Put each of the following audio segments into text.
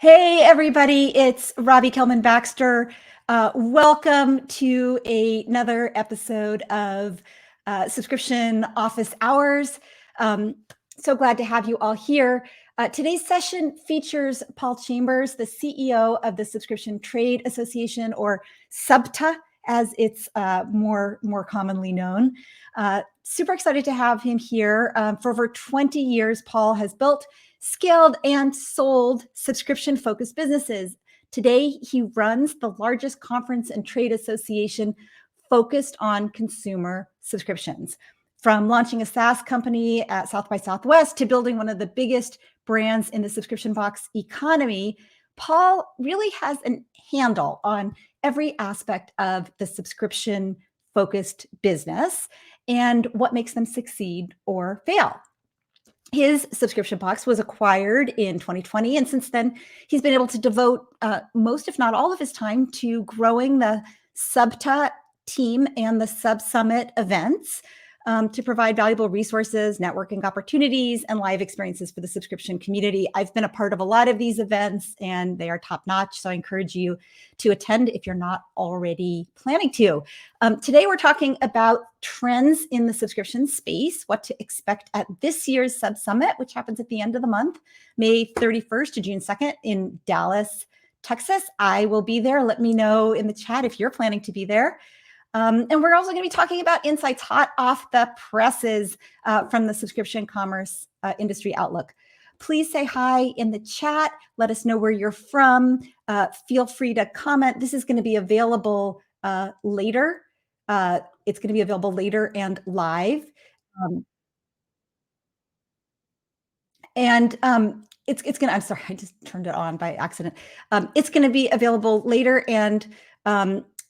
Hey, everybody, it's Robbie Kellman Baxter. Welcome to another episode of Subscription Office Hours. So glad to have you all here. Today's session features Paul Chambers, the CEO of the Subscription Trade Association, or SUBTA, as it's more commonly known. Super excited to have him here. For over 20 years, Paul has built, scaled, and sold subscription-focused businesses. Today, he runs the largest conference and trade association focused on consumer subscriptions. From launching a SaaS company at South by Southwest to building one of the biggest brands in the subscription box economy, Paul really has a handle on every aspect of the subscription-focused business and what makes them succeed or fail. His subscription box was acquired in 2020, and since then, he's been able to devote most, if not all, of his time to growing the SUBTA team and the SubSummit events to provide valuable resources, networking opportunities, and live experiences for the subscription community. I've been a part of a lot of these events, and they are top-notch, so I encourage you to attend if you're not already planning to. Today, we're talking about trends in the subscription space, what to expect at this year's SubSummit, which happens at the end of the month, May 31st to June 2nd in Dallas, Texas. I will be there. Let me know in the chat if you're planning to be there. And we're also going to be talking about insights hot off the presses from the subscription commerce industry outlook. Please say hi in the chat. Let us know where you're from. Feel free to comment. This is going to be available later. It's going to be available later and live. It's going to, I'm sorry, I just turned it on by accident. It's going to be available later and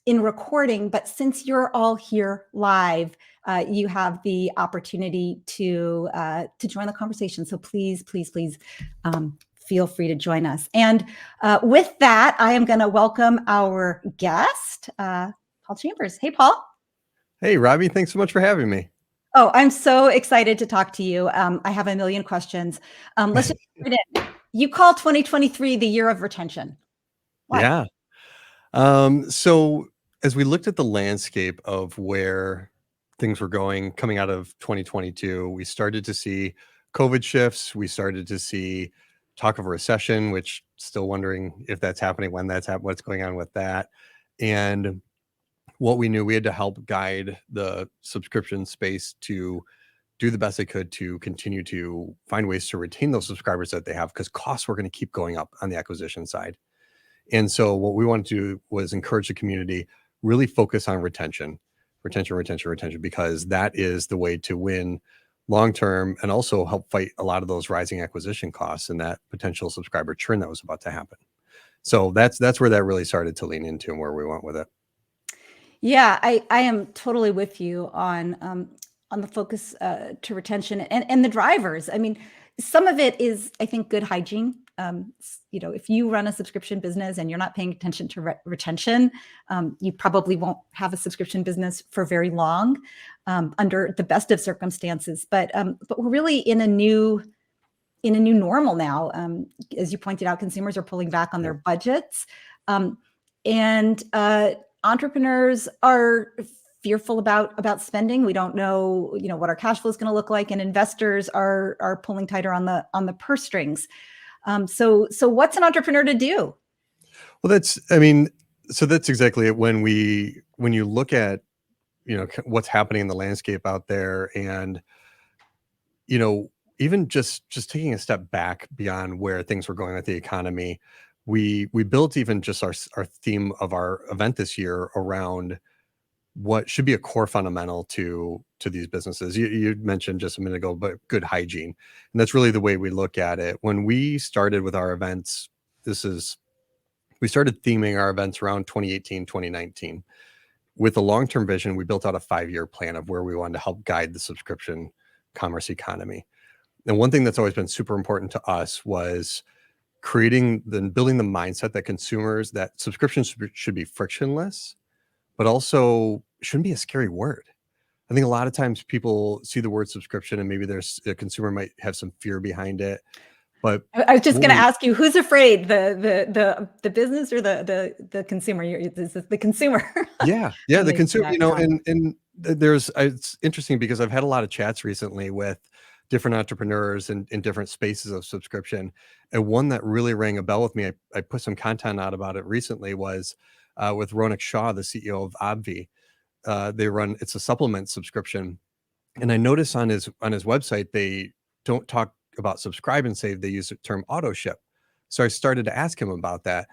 in recording, but since you're all here live, you have the opportunity to join the conversation. So please feel free to join us. And with that, I am going to welcome our guest, Paul Chambers. Hey, Paul. Hey, Robbie. Thanks so much for having me. Oh, I'm so excited to talk to you. I have a million questions. Let's just get it in. You call 2023 the year of retention. Why? Yeah. So as we looked at the landscape of where things were going coming out of 2022, we started to see COVID shifts. We started to see talk of a recession, which still wondering if that's happening, when that's happening, what's going on with that. And what we knew, we had to help guide the subscription space to do the best they could to continue to find ways to retain those subscribers that they have, because costs were going to keep going up on the acquisition side. And so what we wanted to do was encourage the community, really focus on retention, because that is the way to win long-term and also help fight a lot of those rising acquisition costs and that potential subscriber churn that was about to happen. So that's where that really started to lean into and where we went with it. Yeah, I am totally with you on the focus to retention and the drivers. I mean, some of it is, I think, good hygiene. If you run a subscription business and you're not paying attention to retention, you probably won't have a subscription business for very long under the best of circumstances. But we're really in a new normal now. As you pointed out, consumers are pulling back on their budgets, and entrepreneurs are fearful about spending. We don't know, what our cash flow is going to look like, and investors are pulling tighter on the purse strings. So what's an entrepreneur to do? Well, that's exactly it. When you look at, what's happening in the landscape out there, and, even just taking a step back beyond where things were going with the economy, we built even just our theme of our event this year around what should be a core fundamental to these businesses. You mentioned just a minute ago, but good hygiene. And that's really the way we look at it. When we started with our events, we started theming our events around 2018, 2019. With a long-term vision, we built out a 5-year plan of where we wanted to help guide the subscription commerce economy. And one thing that's always been super important to us was building the mindset that subscriptions should be frictionless, but also shouldn't be a scary word. I think a lot of times people see the word subscription and maybe a consumer might have some fear behind it, But I was just what going to we ask you, who's afraid, the business or the consumer? It's the consumer. Yeah, when the they see consumer, that. and there's it's interesting because I've had a lot of chats recently with different entrepreneurs in different spaces of subscription, and one that really rang a bell with me. I put some content out about it recently. Was with Ronak Shah, the CEO of Obvi. It's a supplement subscription, and I noticed on his website they don't talk about subscribe and save. They use the term auto ship. So I started to ask him about that.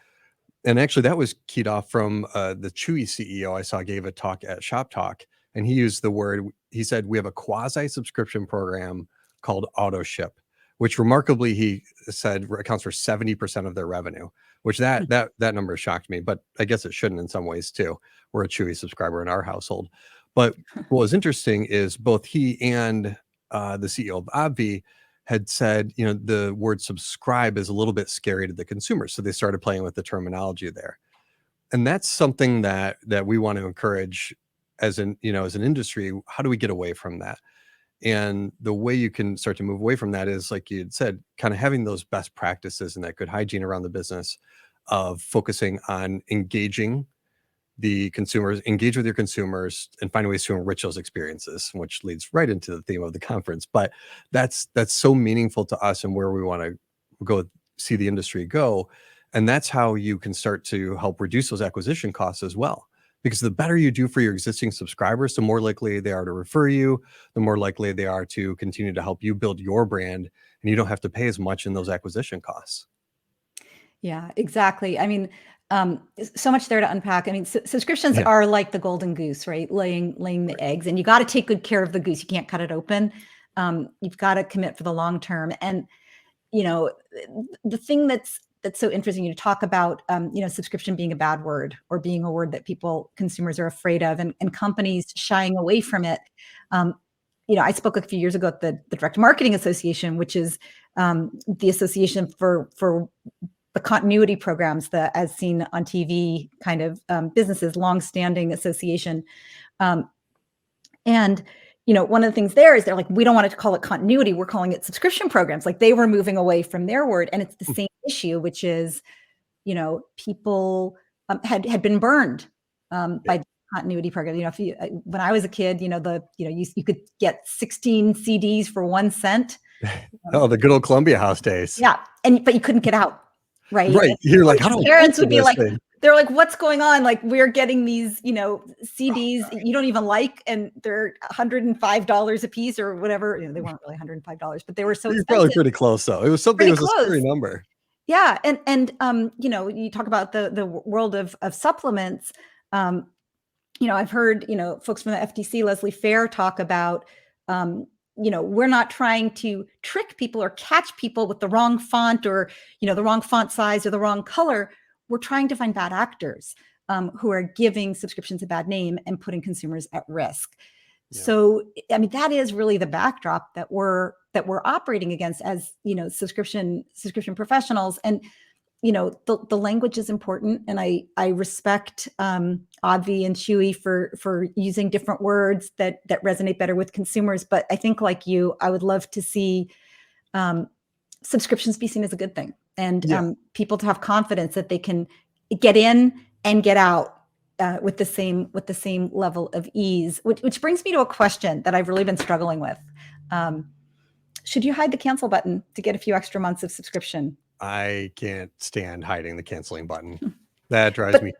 And actually, that was keyed off from the Chewy CEO I saw gave a talk at Shop Talk, and he used the word. He said we have a quasi subscription program called Auto Ship, which remarkably he said accounts for 70% of their revenue. Which that number shocked me, but I guess it shouldn't in some ways too. We're a Chewy subscriber in our household, but what was interesting is both he and the CEO of Obvi had said, the word subscribe is a little bit scary to the consumer. So they started playing with the terminology there. And that's something that we want to encourage as as an industry. How do we get away from that? And the way you can start to move away from that is, like you had said, kind of having those best practices and that good hygiene around the business of focusing on engaging the consumers, engage with your consumers, and find ways to enrich those experiences, which leads right into the theme of the conference. But that's so meaningful to us and where we want to go see the industry go. And that's how you can start to help reduce those acquisition costs as well. Because the better you do for your existing subscribers, the more likely they are to refer you, the more likely they are to continue to help you build your brand, and you don't have to pay as much in those acquisition costs. Yeah, exactly. I mean, so much there to unpack. I mean, subscriptions Yeah. are like the golden goose, right? Laying the eggs, and you got to take good care of the goose. You can't cut it open. You've got to commit for the long term. And the thing that's so interesting, you talk about, subscription being a bad word or being a word that consumers are afraid of, and companies shying away from it. I spoke a few years ago at the Direct Marketing Association, which is the association for the continuity programs, the as seen on TV kind of businesses, longstanding association. And one of the things there is they're like, we don't want to call it continuity. We're calling it subscription programs. Like they were moving away from their word. And it's the same issue, which is, people had been burned by continuity program. When I was a kid, you could get 16 CDs for 1 cent. Oh, the good old Columbia House days. Yeah. But you couldn't get out. Right. Right. You're like, how do I parents would be like, thing? They're like, what's going on? Like, we're getting these, CDs you don't even like, and they're $105 a piece or whatever. They weren't really $105, but they were so You're expensive. Probably pretty close though. It was something, it was a scary number. Yeah. And you talk about the world of supplements. I've heard, folks from the FTC, Leslie Fair, talk about, we're not trying to trick people or catch people with the wrong font or, the wrong font size or the wrong color. We're trying to find bad actors who are giving subscriptions a bad name and putting consumers at risk. Yeah. So, I mean, that is really the backdrop that we're operating against as, subscription professionals. And, the language is important, and I respect Obvi and Chewy for using different words that resonate better with consumers. But I think, like you, I would love to see subscriptions be seen as a good thing, and people to have confidence that they can get in and get out with the same level of ease. Which brings me to a question that I've really been struggling with. Should you hide the cancel button to get a few extra months of subscription? I can't stand hiding the canceling button. That drives me.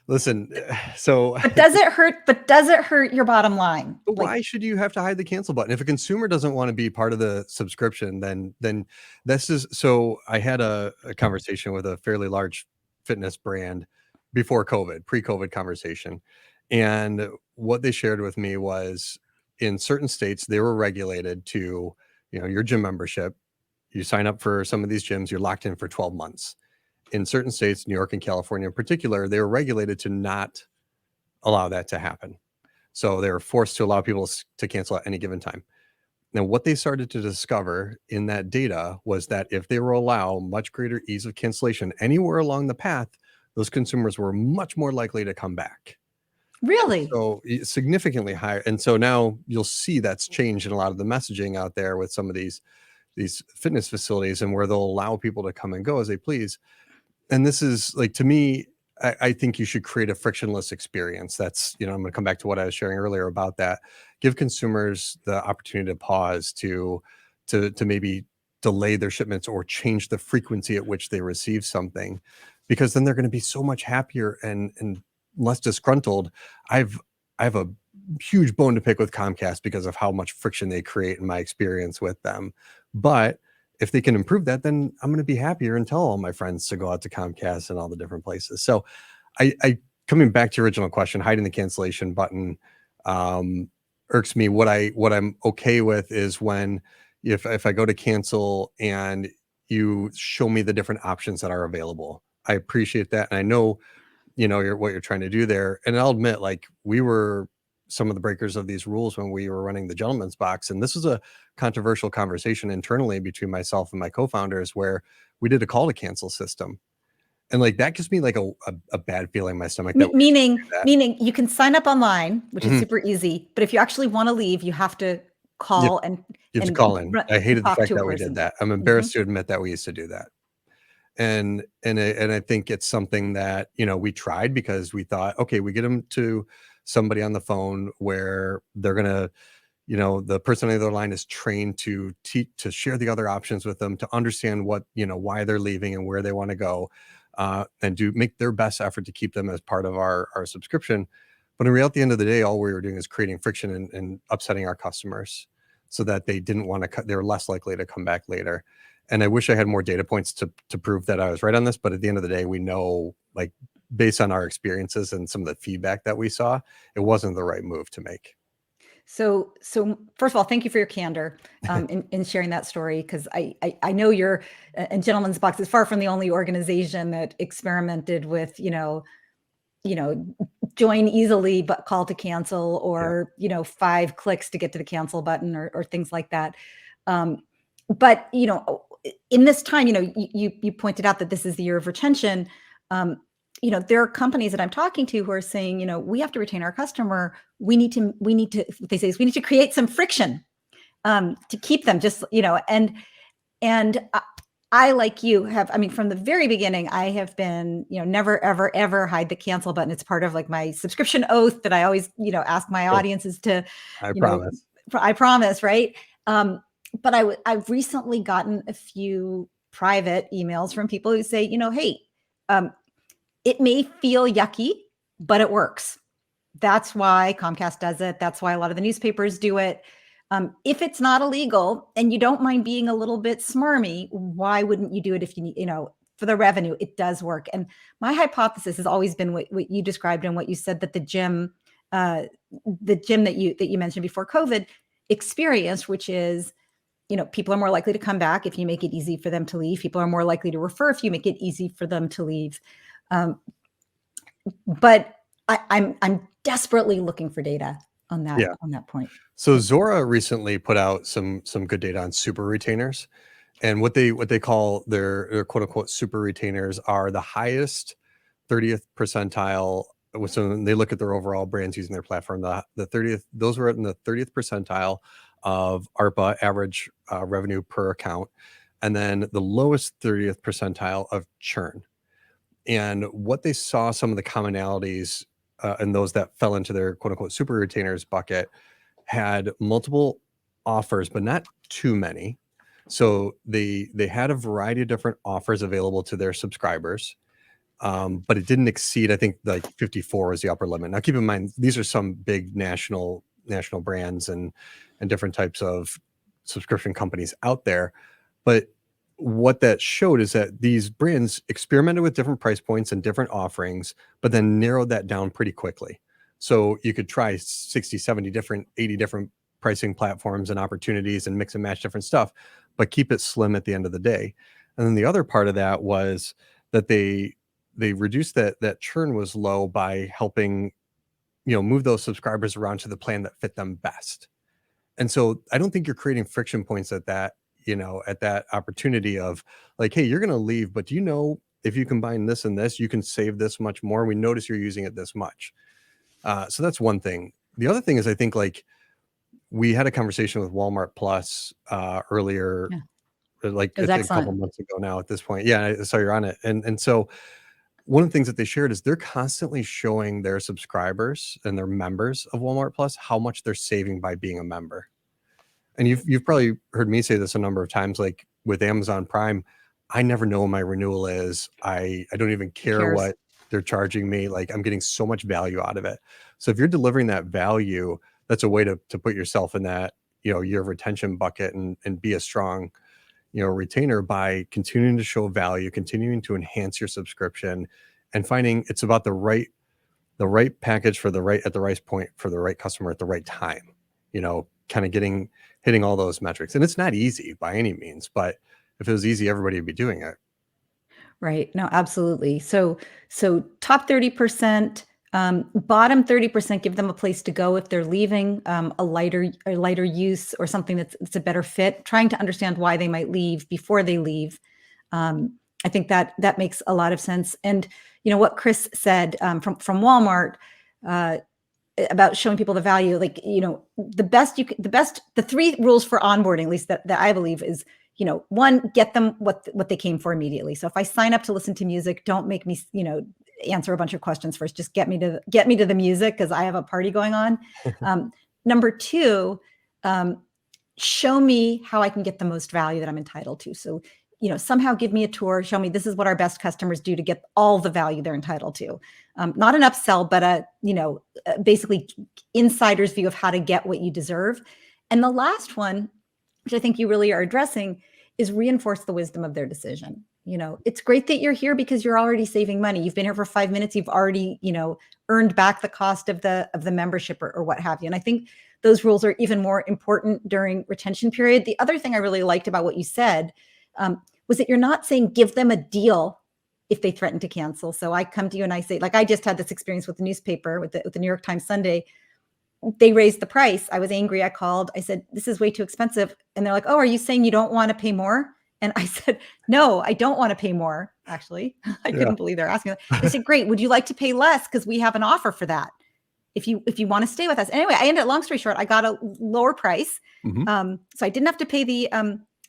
Listen, so. But does it hurt? But does it hurt your bottom line? But why should you have to hide the cancel button? If a consumer doesn't want to be part of the subscription, then this is. So I had a conversation with a fairly large fitness brand before COVID, pre-COVID conversation. And what they shared with me was, in certain states, they were regulated to, your gym membership. You sign up for some of these gyms, you're locked in for 12 months. In certain states, New York and California in particular, they were regulated to not allow that to happen. So they were forced to allow people to cancel at any given time. Now, what they started to discover in that data was that if they were allow much greater ease of cancellation anywhere along the path, those consumers were much more likely to come back. Really? So significantly higher. And so now you'll see that's changed in a lot of the messaging out there with some of these fitness facilities, and where they'll allow people to come and go as they please. And this is like, to me, I think you should create a frictionless experience. That's, I'm going to come back to what I was sharing earlier about that. Give consumers the opportunity to pause, to maybe delay their shipments or change the frequency at which they receive something, because then they're going to be so much happier and less disgruntled. I have a huge bone to pick with Comcast because of how much friction they create in my experience with them. But if they can improve that, then I'm going to be happier and tell all my friends to go out to Comcast and all the different places. So I coming back to your original question, hiding the cancellation button irks me. What I'm okay with is when, if I go to cancel and you show me the different options that are available. I appreciate that. And I know, what you're trying to do there. And I'll admit, like, we were some of the breakers of these rules when we were running the gentleman's box. And this was a controversial conversation internally between myself and my co-founders, where we did a call to cancel system. And like, that gives me like a bad feeling in my stomach. That meaning you can sign up online, which is super easy. But if you actually want to leave, you have to call you have to call in. I hated the fact that we did that. I'm embarrassed to admit that we used to do that. And I think it's something that, we tried because we thought, okay, we get them to somebody on the phone where they're going to, the person on the other line is trained to share the other options with them, to understand what, why they're leaving and where they want to go, and to make their best effort to keep them as part of our subscription. But in reality, at the end of the day, all we were doing is creating friction and upsetting our customers so that they didn't want to, they were less likely to come back later. And I wish I had more data points to prove that I was right on this. But at the end of the day, we know, like, based on our experiences and some of the feedback that we saw, it wasn't the right move to make. So first of all, thank you for your candor in sharing that story, because I know you're, and Gentleman's Box is far from the only organization that experimented with, join easily but call to cancel, or 5 clicks to get to the cancel button, or things like that. But in this time, you pointed out that this is the year of retention. There are companies that I'm talking to who are saying, we have to retain our customer. We need to, what they say is, we need to create some friction to keep them, just, and I, like you, have, from the very beginning, I have been, never, ever, ever hide the cancel button. It's part of like my subscription oath that I always, ask my audiences to, I promise. I promise, right? But I've recently gotten a few private emails from people who say, hey, it may feel yucky, but it works. That's why Comcast does it. That's why a lot of the newspapers do it. If it's not illegal and you don't mind being a little bit smarmy, why wouldn't you do it if you need, for the revenue? It does work. And my hypothesis has always been what you described and what you said, that the gym that you mentioned before COVID experience, which is, people are more likely to come back if you make it easy for them to leave. People are more likely to refer if you make it easy for them to leave. But I'm desperately looking for data on that point. So Zora recently put out some good data on super retainers, and what they call their quote unquote super retainers are the highest 30th percentile. So when they look at their overall brands using their platform, the 30th, those were in the 30th percentile of ARPA, average revenue per account, and then the lowest 30th percentile of churn. And what they saw, some of the commonalities and those that fell into their quote unquote super retainers bucket, had multiple offers, but not too many. So they had a variety of different offers available to their subscribers, but it didn't exceed, I think, like 54 was the upper limit. Now, keep in mind, these are some big national brands and different types of subscription companies out there. But what that showed is that these brands experimented with different price points and different offerings, but then narrowed that down pretty quickly. So you could try 60, 70 different, 80 different pricing platforms and opportunities and mix and match different stuff, but keep it slim at the end of the day. And then the other part of that was that they reduced that churn was low by helping, move those subscribers around to the plan that fit them best. And so I don't think you're creating friction points at that opportunity of like, hey, you're going to leave, but do you know, if you combine this and this, you can save this much more. We notice you're using it this much. So that's one thing. The other thing is, I think, like, we had a conversation with Walmart Plus earlier like It was I think a couple excellent. months ago now at this point. Yeah, I saw you're on it. And so one of the things that they shared is they're constantly showing their subscribers and their members of Walmart Plus how much they're saving by being a member. And you've probably heard me say this a number of times, like with Amazon Prime, I never know when my renewal is. I don't even Who care cares? what they're charging me. Like I'm getting so much value out of it. So if you're delivering that value, that's a way to put yourself in that, year of retention bucket and be a strong, retainer by continuing to show value, continuing to enhance your subscription and finding it's about the right package for the right at the right point for the right customer at the right time, kind of hitting all those metrics. And it's not easy by any means, but if it was easy, everybody would be doing it. Right. No, absolutely. So top 30%, bottom 30%, give them a place to go if they're leaving, a lighter use or something that's a better fit, trying to understand why they might leave before they leave. I think that makes a lot of sense. And what Chris said from Walmart, about showing people the value, like, the three rules for onboarding, at least that I believe is, one, get them what they came for immediately. So if I sign up to listen to music, don't make me, answer a bunch of questions first. Just get me to the music because I have a party going on. Number two, show me how I can get the most value that I'm entitled to. So, somehow give me a tour, show me this is what our best customers do to get all the value they're entitled to. Not an upsell, but basically insider's view of how to get what you deserve. And the last one, which I think you really are addressing, is reinforce the wisdom of their decision. It's great that you're here because you're already saving money. You've been here for 5 minutes. You've already, earned back the cost of the membership or what have you. And I think those rules are even more important during retention period. The other thing I really liked about what you said was that you're not saying give them a deal if they threaten to cancel. So I come to you and I say, like I just had this experience with the newspaper, with the New York Times Sunday. They raised the price. I was angry. I called. I said, this is way too expensive. And they're like, oh, are you saying you don't want to pay more? And I said, no, I don't want to pay more. Actually, I couldn't believe they're asking that. They said, great. Would you like to pay less? Because we have an offer for that. If you want to stay with us. Anyway, I ended up, long story short, I got a lower price. So I didn't have to pay the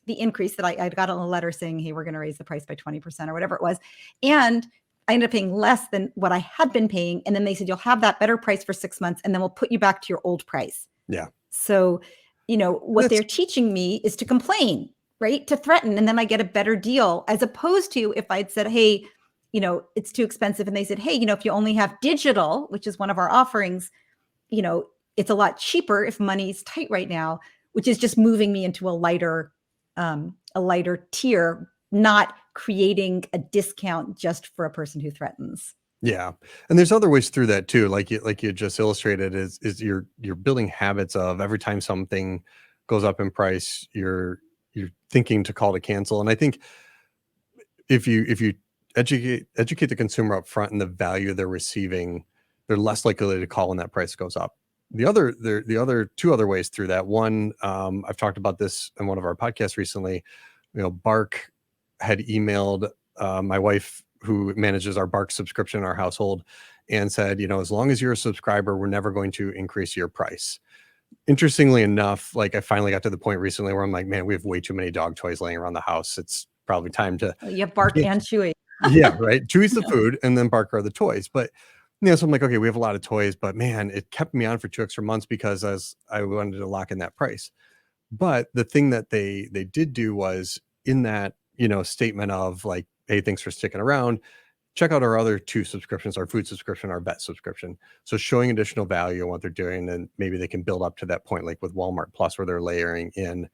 increase that I got on a letter saying, hey, we're going to raise the price by 20% or whatever it was. And I ended up paying less than what I had been paying. And then they said, you'll have that better price for 6 months, and then we'll put you back to your old price. Yeah. So, what they're teaching me is to complain, right? To threaten. And then I get a better deal, as opposed to if I'd said, hey, it's too expensive. And they said, hey, if you only have digital, which is one of our offerings, it's a lot cheaper if money's tight right now, which is just moving me into a lighter tier, not creating a discount just for a person who threatens. Yeah. And there's other ways through that too. Like you just illustrated is you're building habits of every time something goes up in price, you're thinking to call to cancel. And I think if you educate the consumer up front and the value they're receiving, they're less likely to call when that price goes up. The other two other ways through that. One, I've talked about this in one of our podcasts recently. Bark had emailed my wife, who manages our Bark subscription in our household, and said, as long as you're a subscriber, we're never going to increase your price. Interestingly enough, like I finally got to the point recently where I'm like, man, we have way too many dog toys laying around the house. It's probably time to. You have Bark and Chewy. Yeah, right. Chewie's the food, and then Bark are the toys. But so I'm like, okay, we have a lot of toys, but man, it kept me on for 2 extra months because I wanted to lock in that price. But the thing that they did do was in that, statement of like, hey, thanks for sticking around. Check out our other 2 subscriptions, our food subscription, our vet subscription. So showing additional value in what they're doing, and maybe they can build up to that point, like with Walmart Plus, where they're layering in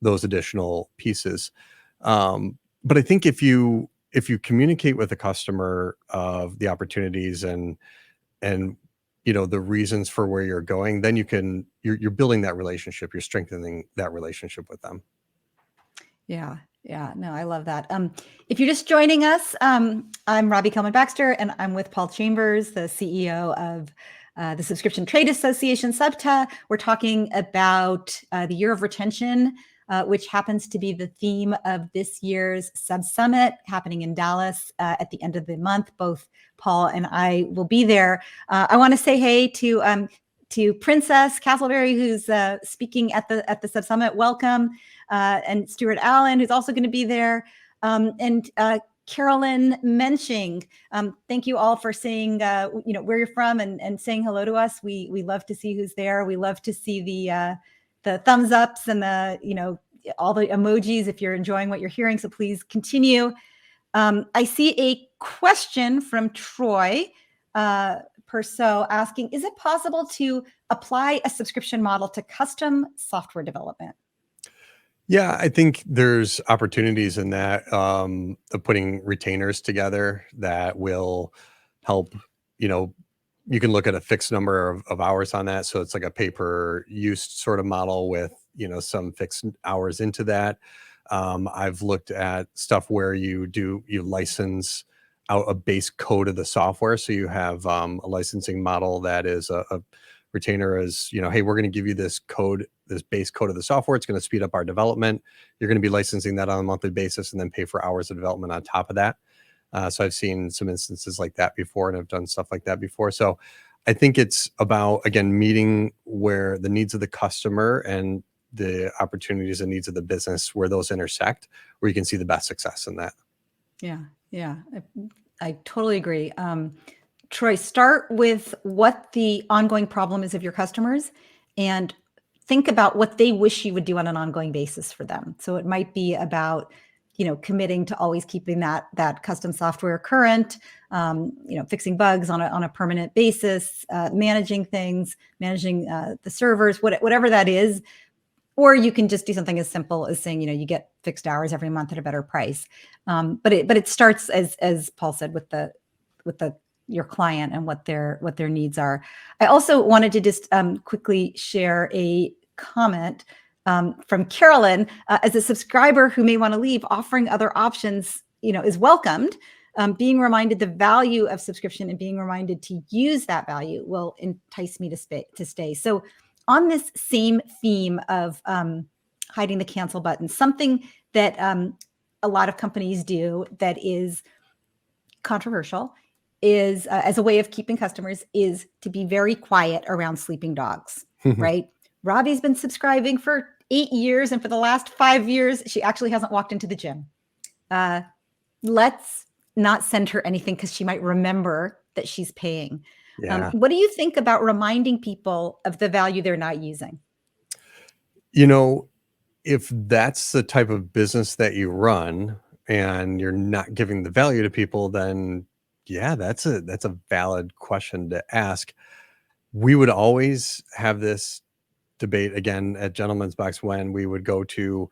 those additional pieces. But I think if you communicate with the customer of the opportunities and the reasons for where you're going, then you're building that relationship, you're strengthening that relationship with them. Yeah. No, I love that. If you're just joining us, I'm Robbie Kellman Baxter, and I'm with Paul Chambers, the CEO of the Subscription Trade Association, SUBTA. We're talking about the year of retention, which happens to be the theme of this year's SubSummit happening in Dallas at the end of the month. Both Paul and I will be there. I want to say hey to to Princess Castleberry, who's speaking at the SubSummit. Welcome, and Stuart Allen, who's also going to be there, and Carolyn Menching. Thank you all for saying where you're from and saying hello to us. We love to see who's there. We love to see the thumbs ups and the all the emojis if you're enjoying what you're hearing. So please continue. I see a question from Troy Perso asking, is it possible to apply a subscription model to custom software development? Yeah, I think there's opportunities in that, of putting retainers together that will help. You can look at a fixed number of hours on that. So it's like a pay-per-use sort of model with, some fixed hours into that. I've looked at stuff where you license out a base code of the software. So you have a licensing model that is a retainer is, hey, we're going to give you this code, this base code of the software. It's going to speed up our development. You're going to be licensing that on a monthly basis and then pay for hours of development on top of that. So I've seen some instances like that before, and I've done stuff like that before. So I think it's about, again, meeting where the needs of the customer and the opportunities and needs of the business, where those intersect, where you can see the best success in that. Yeah, I totally agree. Troy, start with what the ongoing problem is of your customers and think about what they wish you would do on an ongoing basis for them. So it might be about, committing to always keeping that custom software current, fixing bugs on a permanent basis, managing things, managing the servers, whatever that is. Or you can just do something as simple as saying, you get fixed hours every month at a better price. But it starts, as Paul said, with your client and what their needs are. I also wanted to just quickly share a comment from Carolyn. As a subscriber who may want to leave, offering other options, is welcomed. Being reminded the value of subscription and being reminded to use that value will entice me to stay. So on this same theme of hiding the cancel button, something that a lot of companies do that is controversial is, as a way of keeping customers, is to be very quiet around sleeping dogs, right? Robbie's been subscribing for 8 years, and for the last 5 years, she actually hasn't walked into the gym. Let's not send her anything because she might remember that she's paying. Yeah. What do you think about reminding people of the value they're not using? If that's the type of business that you run and you're not giving the value to people, then yeah, that's a valid question to ask. We would always have this debate again at Gentleman's Box when we would go to,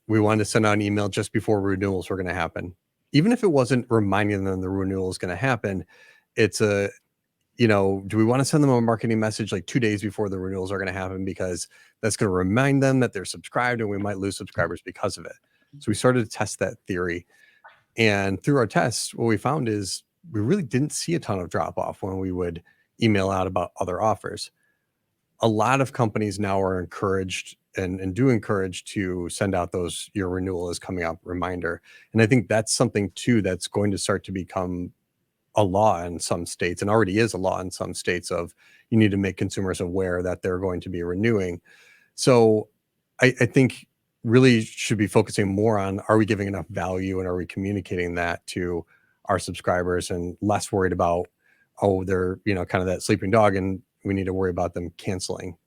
we wanted to send out an email just before renewals were going to happen. Even if it wasn't reminding them the renewal is going to happen, it's do we want to send them a marketing message like 2 days before the renewals are going to happen, because that's going to remind them that they're subscribed and we might lose subscribers because of it. So we started to test that theory. And through our tests, what we found is we really didn't see a ton of drop off when we would email out about other offers. A lot of companies now are encouraged and do encourage to send out those, your renewal is coming up reminder. And I think that's something too that's going to start to become a law in some states, and already is a law in some states, of you need to make consumers aware that they're going to be renewing. So I think really should be focusing more on, are we giving enough value and are we communicating that to our subscribers, and less worried about, oh, they're, kind of that sleeping dog and we need to worry about them canceling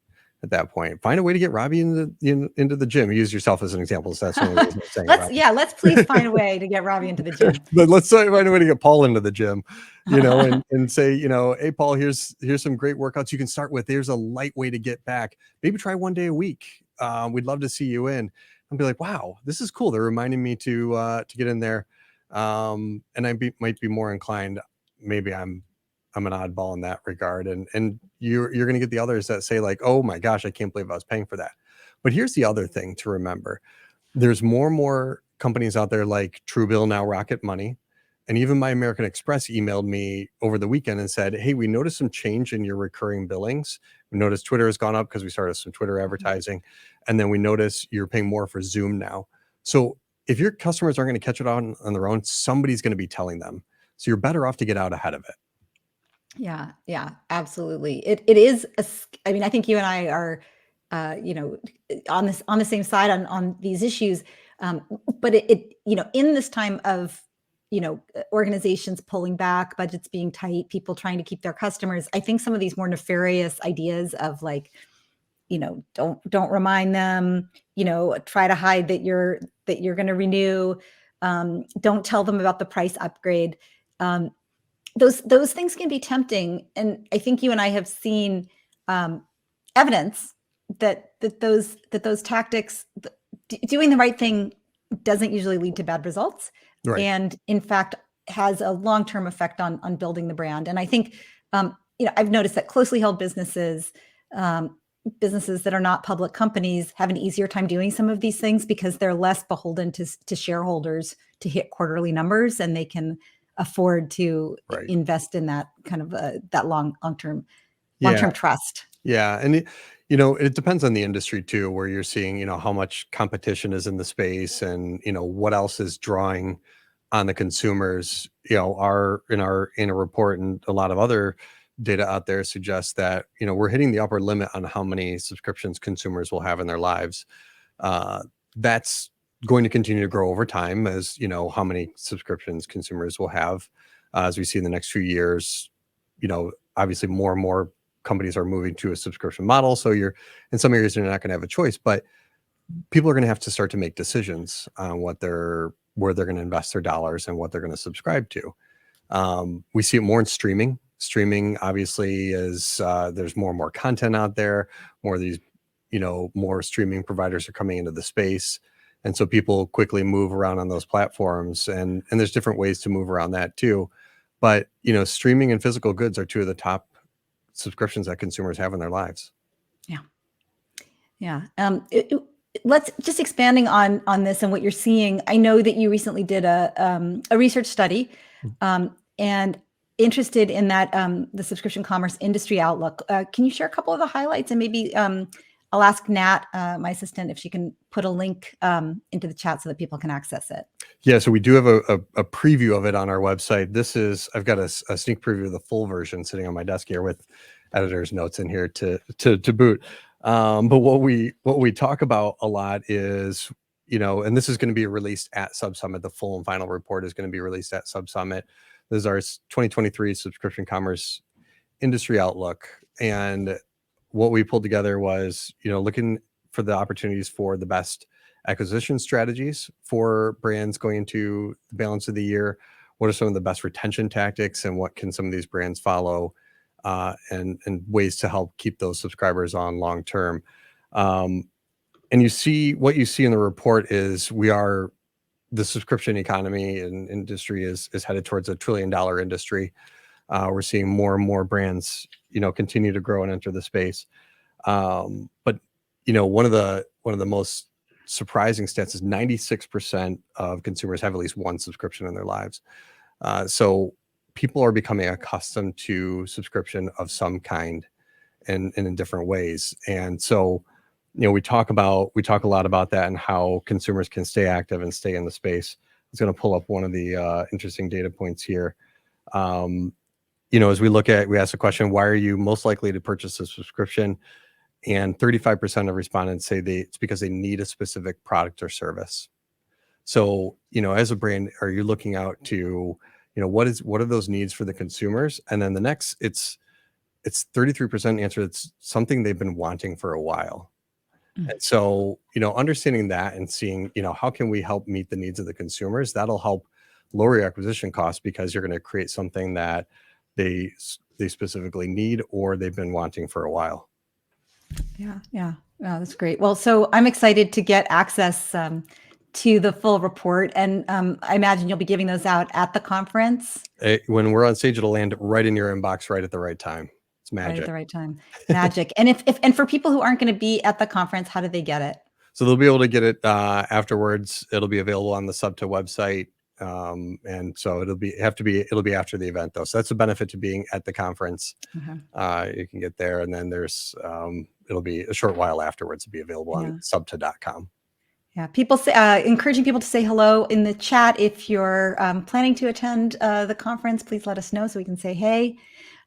at that point. Find a way to get Robbie into the gym. Use yourself as an example. So that's one of the reasons I'm saying let's please find a way to get Robbie into the gym. But let's find a way to get Paul into the gym, and say, hey, Paul, here's some great workouts you can start with. There's a light way to get back. Maybe try 1 day a week. We'd love to see you in. And be like, wow, this is cool. They're reminding me to get in there. And might be more inclined. Maybe I'm an oddball in that regard. And you're going to get the others that say like, oh my gosh, I can't believe I was paying for that. But here's the other thing to remember. There's more and more companies out there like Truebill, now Rocket Money. And even my American Express emailed me over the weekend and said, hey, we noticed some change in your recurring billings. We noticed Twitter has gone up because we started some Twitter advertising. And then we noticed you're paying more for Zoom now. So if your customers aren't going to catch it on their own, somebody's going to be telling them. So you're better off to get out ahead of it. Yeah, yeah, absolutely. It is I mean, I think you and I are, you know, on the same side on these issues. But in this time of, organizations pulling back, budgets being tight, people trying to keep their customers, I think some of these more nefarious ideas of like, don't remind them, try to hide that you're going to renew, don't tell them about the price upgrade. Um, those things can be tempting, and I think you and I have seen um, evidence that those tactics, doing the right thing, doesn't usually lead to bad results, Right. and in fact has a long-term effect on building the brand. And I think I've noticed that closely held um, businesses that are not public companies have an easier time doing some of these things because they're less beholden to shareholders to hit quarterly numbers, and they can afford to Right. invest in that kind of that long-term Yeah. trust. Yeah. And it depends on the industry too, where you're seeing, how much competition is in the space and, what else is drawing on the consumers. In a report and a lot of other data out there suggests that, we're hitting the upper limit on how many subscriptions consumers will have in their lives. That's going to continue to grow over time, as how many subscriptions consumers will have, as we see in the next few years. Obviously more and more companies are moving to a subscription model, so you're in some areas you're not going to have a choice, but people are going to have to start to make decisions on where they're going to invest their dollars and what they're going to subscribe to. We see it more in streaming. Streaming obviously is there's more and more content out there. More of these, more streaming providers are coming into the space, and so people quickly move around on those platforms. And there's different ways to move around that too. But streaming and physical goods are two of the top subscriptions that consumers have in their lives. Yeah. Yeah. Let's just expanding on this and what you're seeing. I know that you recently did a research study, and interested in that, the subscription commerce industry outlook. Can you share a couple of the highlights, and maybe I'll ask Nat, my assistant, if she can put a link into the chat so that people can access it. Yeah, so we do have a preview of it on our website. I've got a sneak preview of the full version sitting on my desk here with editor's notes in here to boot. But what we talk about a lot is, and this is going to be released at SubSummit. The full and final report is going to be released at SubSummit. This is our 2023 subscription commerce industry outlook. And what we pulled together was, looking for the opportunities for the best acquisition strategies for brands going into the balance of the year. What are some of the best retention tactics, and what can some of these brands follow, and ways to help keep those subscribers on long term. And what you see in the report is the subscription economy and industry is headed towards $1 trillion industry. We're seeing more and more brands, continue to grow and enter the space. But one of the most surprising stats is 96% of consumers have at least one subscription in their lives. So people are becoming accustomed to subscription of some kind and in different ways. And so, we talk a lot about that and how consumers can stay active and stay in the space. I was going to pull up one of the interesting data points here. As we ask the question, why are you most likely to purchase a subscription? And 35% of respondents say it's because they need a specific product or service. So, as a brand, are you looking out to, what are those needs for the consumers? And then the next, it's 33% answer it's something they've been wanting for a while. And so, understanding that and seeing, how can we help meet the needs of the consumers, that'll help lower your acquisition costs, because you're going to create something that they specifically need or they've been wanting for a while. Yeah, yeah. Oh, that's great. Well, so I'm excited to get access to the full report, and I imagine you'll be giving those out at the conference. When we're on stage, it'll land right in your inbox right at the right time. It's magic. Right at the right time. Magic. And for people who aren't going to be at the conference, how do they get it? So they'll be able to get it afterwards. It'll be available on the SubTA website. And so it'll be after the event though. So that's a benefit to being at the conference. You can get there, and then there's it'll be a short while afterwards to be available on subta.com. Yeah, people encouraging people to say hello in the chat. If you're planning to attend the conference, please let us know so we can say hey.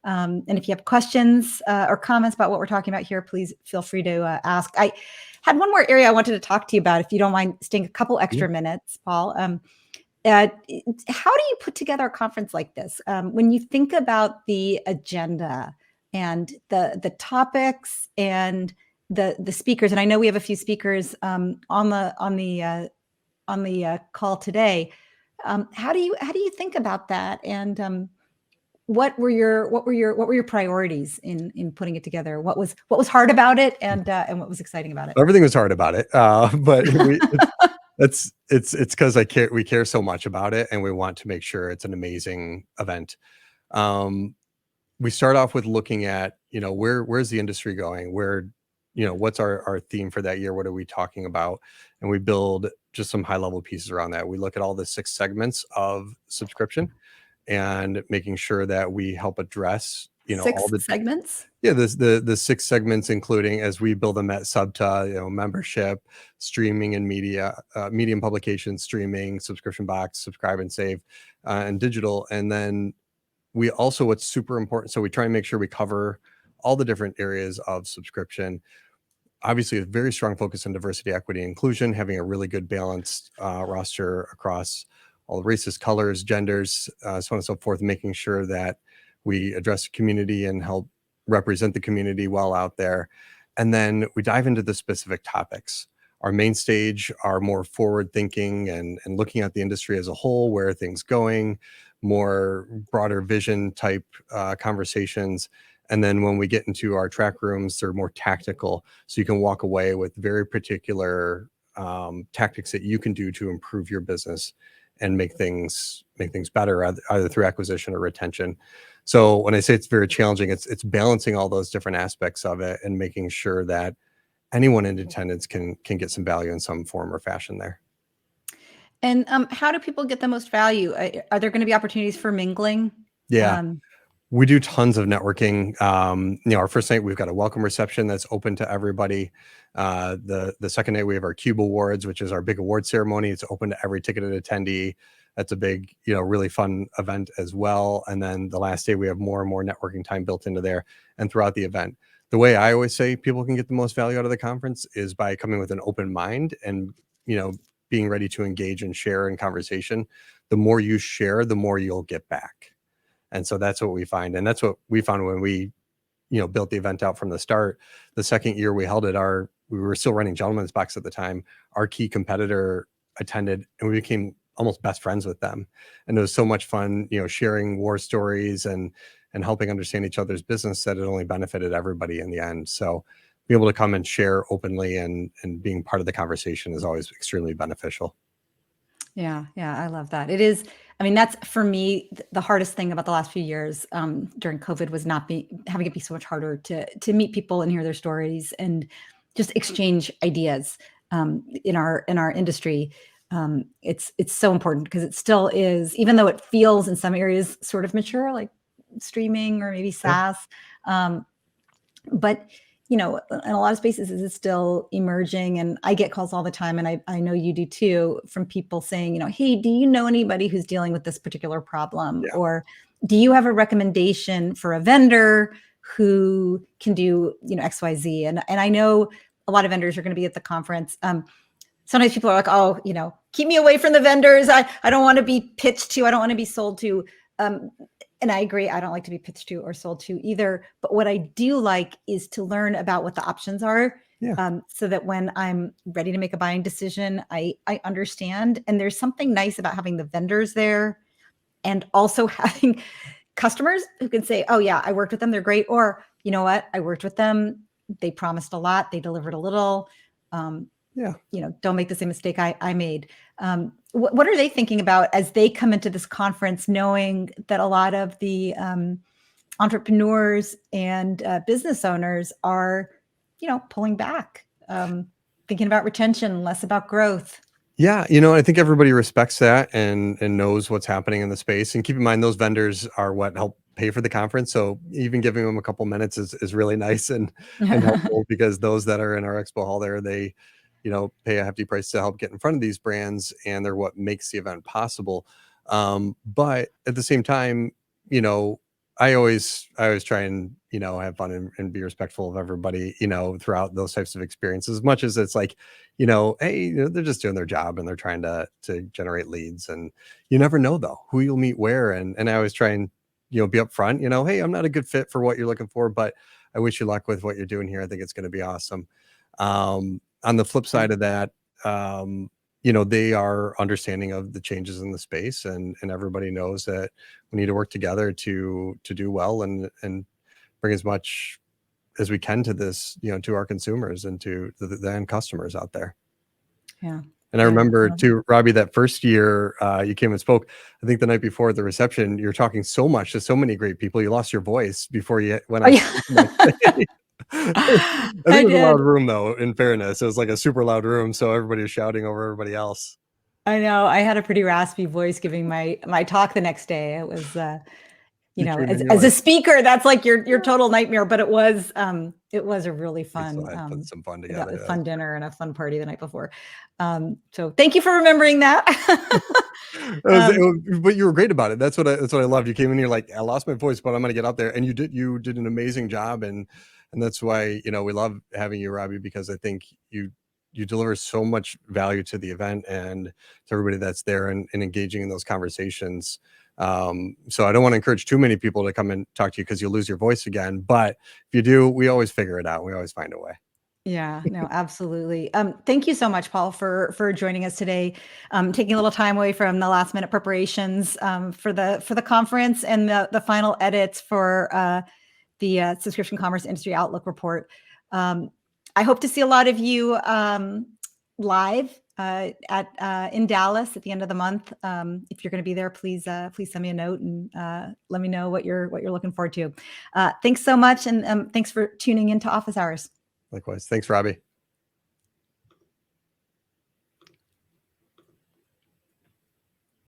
And if you have questions or comments about what we're talking about here, please feel free to ask. I had one more area I wanted to talk to you about, if you don't mind staying a couple extra minutes, Paul. How do you put together a conference like this? When you think about the agenda and the topics and the speakers, and I know we have a few speakers on the call today. How do you think about that? And what were your priorities in putting it together? What was hard about it, and what was exciting about it? Everything was hard about it, but it's because we care so much about it, and we want to make sure it's an amazing event. We start off with looking at, where's the industry going? What's our theme for that year? What are we talking about? And we build just some high level pieces around that. We look at all the 6 segments of subscription and making sure that we help address, all the segments. Yeah, the 6 segments, including, as we build them at SUBTA, membership, streaming and media, media and publication, streaming, subscription box, subscribe and save, and digital. And then we also, what's super important, so we try and make sure we cover all the different areas of subscription. Obviously, a very strong focus on diversity, equity, inclusion, having a really good balanced roster across all the races, colors, genders, so on and so forth, making sure that we address the community and help represent the community well out there. And then we dive into the specific topics. Our main stage are more forward thinking and looking at the industry as a whole, where are things going, more broader vision type conversations. And then when we get into our track rooms, they're more tactical. So you can walk away with very particular tactics that you can do to improve your business and make things better, either through acquisition or retention. So when I say it's very challenging, it's balancing all those different aspects of it and making sure that anyone in attendance can get some value in some form or fashion there. And how do people get the most value? Are there going to be opportunities for mingling? Yeah. We do tons of networking. Our first night, we've got a welcome reception that's open to everybody. The second night, we have our Cube Awards, which is our big award ceremony. It's open to every ticketed attendee. That's a big, really fun event as well. And then the last day, we have more and more networking time built into there and throughout the event. The way I always say people can get the most value out of the conference is by coming with an open mind and, being ready to engage and share in conversation. The more you share, the more you'll get back. And so that's what we find. And that's what we found when we, built the event out from the start. The second year we held it, we were still running Gentleman's Box at the time. Our key competitor attended and we became almost best friends with them. And it was so much fun, sharing war stories and helping understand each other's business, that it only benefited everybody in the end. So being able to come and share openly and being part of the conversation is always extremely beneficial. Yeah, I love that. It is. I mean, that's for me the hardest thing about the last few years during COVID was having it be so much harder to meet people and hear their stories and just exchange ideas in our industry. It's so important because it still is, even though it feels in some areas sort of mature, like streaming or maybe SaaS, but in a lot of spaces it's still emerging. And I get calls all the time, and I know you do too, from people saying, hey, do you know anybody who's dealing with this particular problem? Yeah. Or do you have a recommendation for a vendor who can do, XYZ? And I know a lot of vendors are going to be at the conference. Sometimes people are like, oh, keep me away from the vendors. I don't want to be pitched to. I don't want to be sold to. And I agree. I don't like to be pitched to or sold to either. But what I do like is to learn about what the options are, so that when I'm ready to make a buying decision, I understand. And there's something nice about having the vendors there and also having customers who can say, oh, yeah, I worked with them. They're great. Or, you know what? I worked with them. They promised a lot. They delivered a little. Don't make the same mistake I made. What are they thinking about as they come into this conference, knowing that a lot of the entrepreneurs and business owners are, pulling back, thinking about retention, less about growth? Yeah, I think everybody respects that and knows what's happening in the space. And keep in mind, those vendors are what help pay for the conference. So even giving them a couple minutes is really nice and helpful, because those that are in our expo hall there, they pay a hefty price to help get in front of these brands, and they're what makes the event possible. But at the same time, I always try and, have fun and be respectful of everybody, throughout those types of experiences, as much as it's like, hey, they're just doing their job and they're trying to generate leads. And you never know though who you'll meet where. And I always try and, be upfront, hey, I'm not a good fit for what you're looking for, but I wish you luck with what you're doing here. I think it's going to be awesome. On the flip side of that, they are understanding of the changes in the space, and everybody knows that we need to work together to do well and bring as much as we can to this, to our consumers and to the end customers out there. Yeah. And I remember too, Robbie, that first year you came and spoke, I think the night before at the reception, you're talking so much to so many great people, you lost your voice before you went on. I think it was a loud room though, in fairness. It was like a super loud room, so everybody was shouting over everybody else. I know. I had a pretty raspy voice giving my talk the next day. It was as a speaker, that's like your total nightmare, but it was a really fun put some fun together. Fun dinner and a fun party the night before. So thank you for remembering that. But you were great about it. That's what I loved. You came in, you're like, I lost my voice, but I'm gonna get out there, and you did an amazing job, and that's why we love having you, Robbie, because I think you deliver so much value to the event and to everybody that's there and engaging in those conversations. So I don't want to encourage too many people to come and talk to you because you'll lose your voice again. But if you do, we always figure it out. We always find a way. Yeah, no, absolutely. Thank you so much, Paul, for joining us today, taking a little time away from the last minute preparations for the conference and the final edits for the Subscription Commerce Industry Outlook report. I hope to see a lot of you live in Dallas at the end of the month. If you're going to be there, please send me a note and let me know what you're looking forward to. Thanks so much, and thanks for tuning into Office Hours. Likewise. Thanks, Robbie.